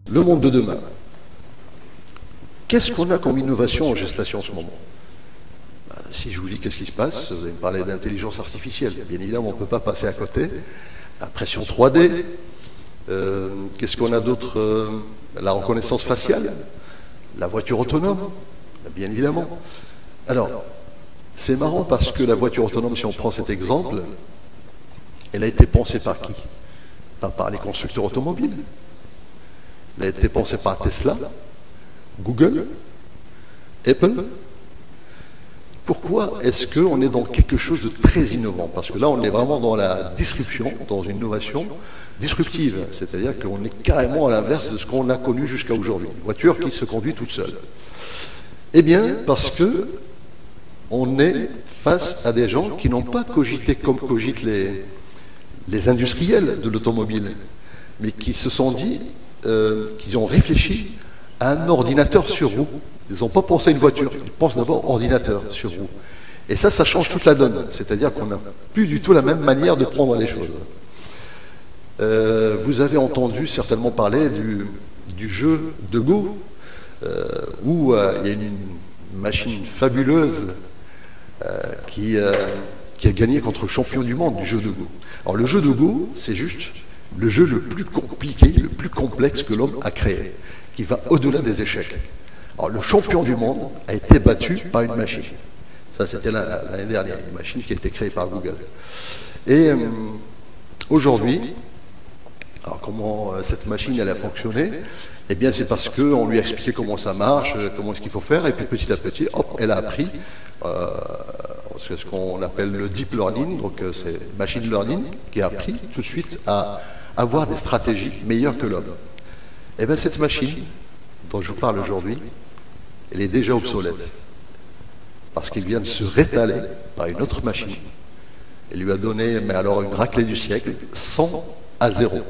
Le monde de demain. Qu'est-ce qu'on a comme innovation en gestation en ce moment? Si je vous dis qu'est-ce qui se passe, vous allez me parler d'intelligence artificielle. Bien évidemment, on ne peut pas passer à côté. Impression 3D. Qu'est-ce qu'on a d'autre? La reconnaissance faciale. La voiture autonome. Bien évidemment. Alors, c'est marrant parce que la voiture autonome, si on prend cet exemple, elle a été pensée par qui? Pas par les constructeurs automobiles. Elle a été pensée par Tesla, Google, Apple. Pourquoi est-ce qu'on est dans quelque chose de très innovant? Parce que là, on est vraiment dans la disruption, dans une innovation disruptive. C'est-à-dire qu'on est carrément à l'inverse de ce qu'on a connu jusqu'à aujourd'hui. Une voiture qui se conduit toute seule. Eh bien, parce que on est face à des gens qui n'ont pas cogité comme cogitent les industriels de l'automobile, mais qui se sont dit, qu'ils ont réfléchi à un ordinateur sur roue. Ils n'ont pas pensé à une voiture, ils pensent d'abord ordinateur sur roue. Et ça change toute la donne. C'est-à-dire qu'on n'a plus du tout la même manière de prendre les choses. Vous avez entendu certainement parler du jeu de Go, où il y a une machine fabuleuse qui a gagné contre le champion du monde du jeu de Go. Alors le jeu de Go, c'est juste le jeu le plus compliqué, le plus complexe que l'homme a créé, qui va au-delà des échecs. Alors le champion du monde a été battu par une machine. Ça, c'était l'année dernière, une machine qui a été créée par Google. Et aujourd'hui, alors comment cette machine elle a fonctionné? Eh bien, c'est parce qu'on lui a expliqué comment ça marche, comment est-ce qu'il faut faire, et puis petit à petit, hop, elle a appris ce qu'on appelle le deep learning, donc c'est machine learning, qui a appris tout de suite à avoir des stratégies meilleures que l'homme. Eh bien, cette machine dont je vous parle aujourd'hui, elle est déjà obsolète. Parce qu'il vient de se rétaler par une autre machine. Elle lui a donné, mais alors une raclée du siècle, 100 à 0. Donc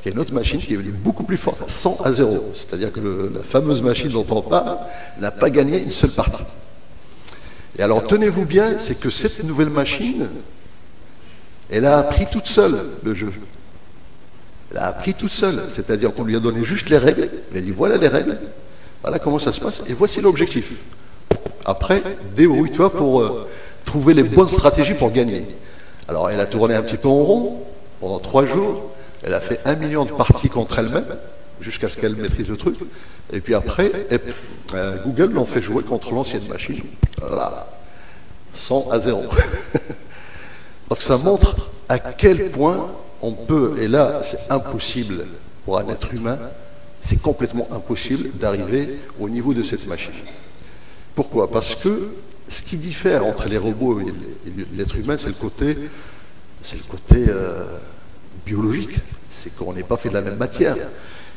il y a une autre machine qui est venue beaucoup plus forte, 100 à 0. C'est-à-dire que la fameuse machine dont on parle n'a pas gagné une seule partie. Et alors tenez-vous bien, c'est que cette nouvelle machine, elle a appris toute seule le jeu. Elle a appris toute seule, c'est-à-dire qu'on lui a donné juste les règles, elle a dit voilà les règles, voilà comment ça se passe, et voici l'objectif. Après, débrouille-toi pour trouver les bonnes stratégies pour gagner. Alors elle a tourné un petit peu en rond, pendant 3 jours, elle a fait 1 million de parties contre elle-même, jusqu'à ce qu'elle maîtrise le truc, et puis après, Google l'ont fait jouer contre l'ancienne machine, voilà, 100 à 0. Donc ça montre à quel point on peut, et là c'est impossible pour un être humain, c'est complètement impossible d'arriver au niveau de cette machine. Pourquoi? Parce que ce qui diffère entre les robots et l'être humain, c'est le côté biologique. C'est qu'on n'est pas fait de la même matière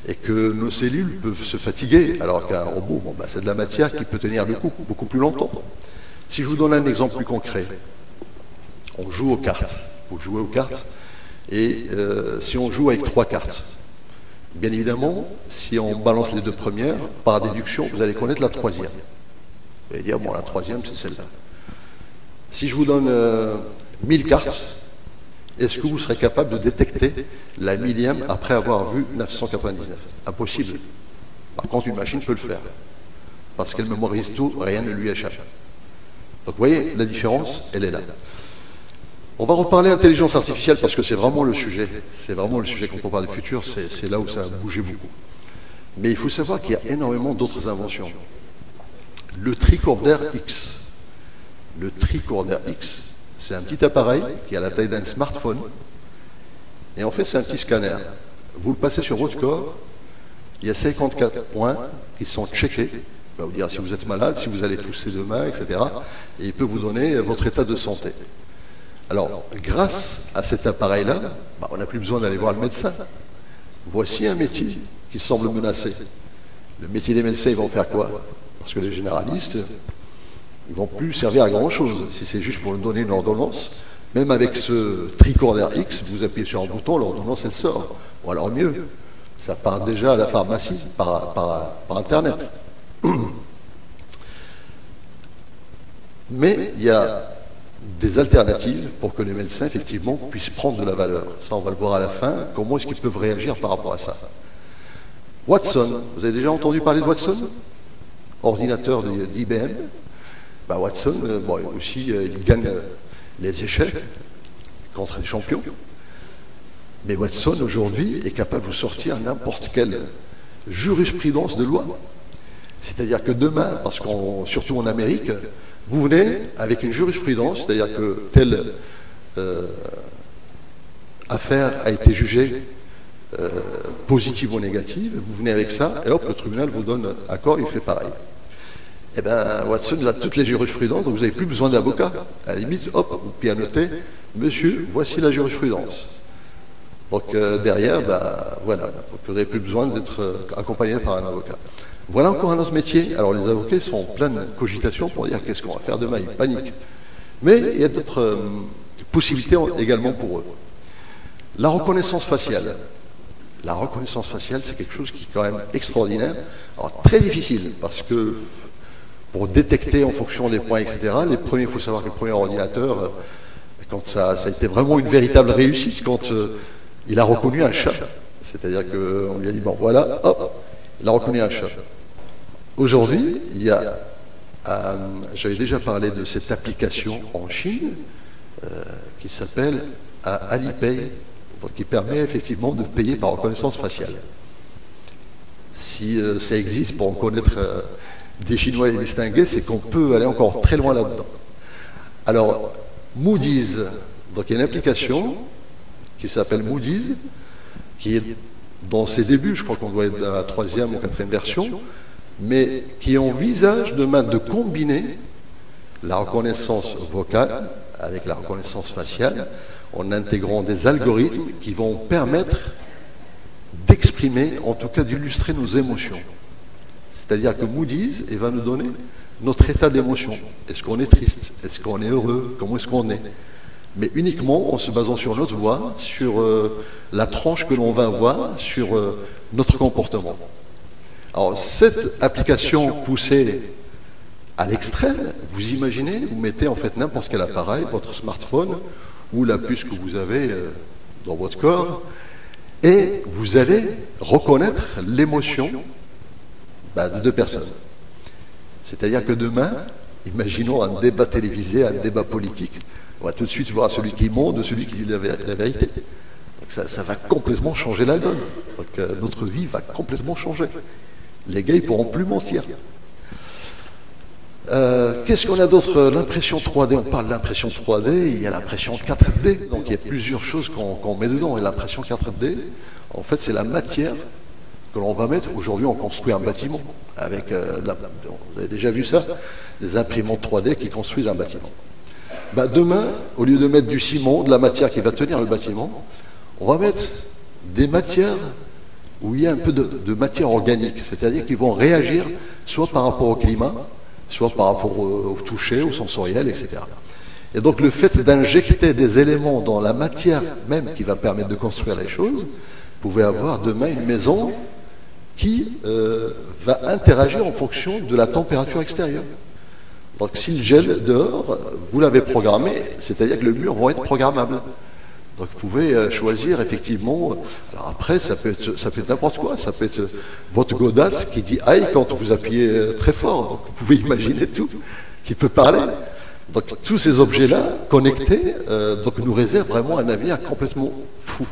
et que nos cellules peuvent se fatiguer, alors qu'un robot, c'est de la matière qui peut tenir le coup beaucoup plus longtemps. Si je vous donne un exemple plus concret, on joue aux cartes. Vous jouez aux cartes et si on joue avec 3 cartes, bien évidemment, si on balance les 2 premières, par déduction, vous allez connaître la 3e. Vous allez dire, bon, la 3e, c'est celle-là. Si je vous donne 1000 cartes, est-ce que vous serez capable de détecter la 1000e après avoir vu 999? Impossible. Par contre, une machine peut le faire. Parce qu'elle mémorise tout, rien ne lui échappe. Donc, vous voyez, la différence, elle est là. On va reparler intelligence artificielle parce que c'est vraiment le sujet. C'est vraiment le sujet quand on parle du futur, c'est là où ça a bougé beaucoup. Mais il faut savoir qu'il y a énormément d'autres inventions. Le tricorder X. Le tricorder X, c'est un petit appareil qui a la taille d'un smartphone. Et en fait, c'est un petit scanner. Vous le passez sur votre corps, il y a 54 points qui sont checkés. Il va vous dire si vous êtes malade, si vous allez tousser demain, etc. Et il peut vous donner votre état de santé. Alors, grâce à cet appareil-là, on n'a plus besoin d'aller voir le médecin. Voici un métier qui semble menacé. Le métier des médecins, ils vont faire quoi? Parce que les généralistes, ils vont plus servir à grand-chose. Si c'est juste pour donner une ordonnance, même avec ce tricorder X, vous appuyez sur un bouton, l'ordonnance, elle sort. Ou alors mieux, ça part déjà à la pharmacie par Internet. Mais il y a des alternatives pour que les médecins, effectivement, puissent prendre de la valeur. Ça, on va le voir à la fin. Comment est-ce qu'ils peuvent réagir par rapport à ça? Watson, vous avez déjà entendu parler de Watson? Ordinateur d'IBM. Bah, Watson, bon, aussi, il gagne les échecs contre les champions. Mais Watson, aujourd'hui, est capable de vous sortir n'importe quelle jurisprudence de loi. C'est-à-dire que demain, parce qu'on, surtout en Amérique, vous venez avec une jurisprudence, c'est-à-dire que telle affaire a été jugée positive ou négative, vous venez avec ça, et hop, le tribunal vous donne accord, il fait pareil. Eh bien, Watson, il a toutes les jurisprudences, donc vous n'avez plus besoin d'avocat. À la limite, hop, vous pianotez, monsieur, voici la jurisprudence. Donc derrière, bah, voilà, donc, vous n'avez plus besoin d'être accompagné par un avocat. Voilà encore un autre métier. Alors les avocats sont en pleine cogitation pour dire qu'est-ce qu'on va faire demain, ils paniquent. Mais il y a d'autres possibilités également pour eux. La reconnaissance faciale. La reconnaissance faciale, c'est quelque chose qui est quand même extraordinaire. Alors très difficile, parce que pour détecter en fonction des points, etc., il faut savoir que le premier ordinateur, quand ça a été vraiment une véritable réussite, quand il a reconnu un chat. C'est-à-dire qu'on lui a dit, bon voilà, hop, il a reconnu un chat. Aujourd'hui, il y a, j'avais déjà parlé de cette application en Chine, qui s'appelle Alipay, donc qui permet effectivement de payer par reconnaissance faciale. Si ça existe pour reconnaître des Chinois et les distinguer, c'est qu'on peut aller encore très loin là-dedans. Alors, Moody's, donc il y a une application qui s'appelle Moody's, qui est dans ses débuts, je crois qu'on doit être à la 3e ou 4e version, mais qui envisage demain de combiner la reconnaissance vocale avec la reconnaissance faciale en intégrant des algorithmes qui vont permettre d'exprimer, en tout cas d'illustrer nos émotions. C'est-à-dire que Moody's va nous donner notre état d'émotion. Est-ce qu'on est triste? Est-ce qu'on est heureux? Comment est-ce qu'on est? Mais uniquement en se basant sur notre voix, sur la tranche que l'on va avoir, sur notre comportement. Alors, cette application poussée à l'extrême, vous imaginez, vous mettez en fait n'importe quel appareil, votre smartphone ou la puce que vous avez dans votre corps, et vous allez reconnaître l'émotion de deux personnes. C'est-à-dire que demain, imaginons un débat télévisé, un débat politique, on va tout de suite voir celui qui ment de celui qui dit la vérité. Donc ça va complètement changer la donne. Donc notre vie va complètement changer. Les gars, ils ne pourront plus mentir. Qu'est-ce qu'on a d'autre? L'impression 3D, on parle de l'impression 3D, il y a l'impression 4D, donc il y a plusieurs choses qu'on met dedans. Et l'impression 4D, en fait, c'est la matière que l'on va mettre. Aujourd'hui, on construit un bâtiment avec, vous avez déjà vu ça, des imprimantes 3D qui construisent un bâtiment. Demain, au lieu de mettre du ciment, de la matière qui va tenir le bâtiment, on va mettre des matières où il y a un peu de matière organique, c'est-à-dire qu'ils vont réagir soit par rapport au climat, soit par rapport au toucher, au sensoriel, etc. Et donc le fait d'injecter des éléments dans la matière même qui va permettre de construire les choses, vous pouvez avoir demain une maison qui va interagir en fonction de la température extérieure. Donc s'il gèle dehors, vous l'avez programmé, c'est-à-dire que les murs vont être programmables. Donc vous pouvez choisir effectivement, alors après ça peut être n'importe quoi, ça peut être votre godasse qui dit aïe quand vous appuyez très fort, donc vous pouvez imaginer tout, qui peut parler. Donc tous ces objets-là connectés donc nous réservent vraiment un avenir complètement fou.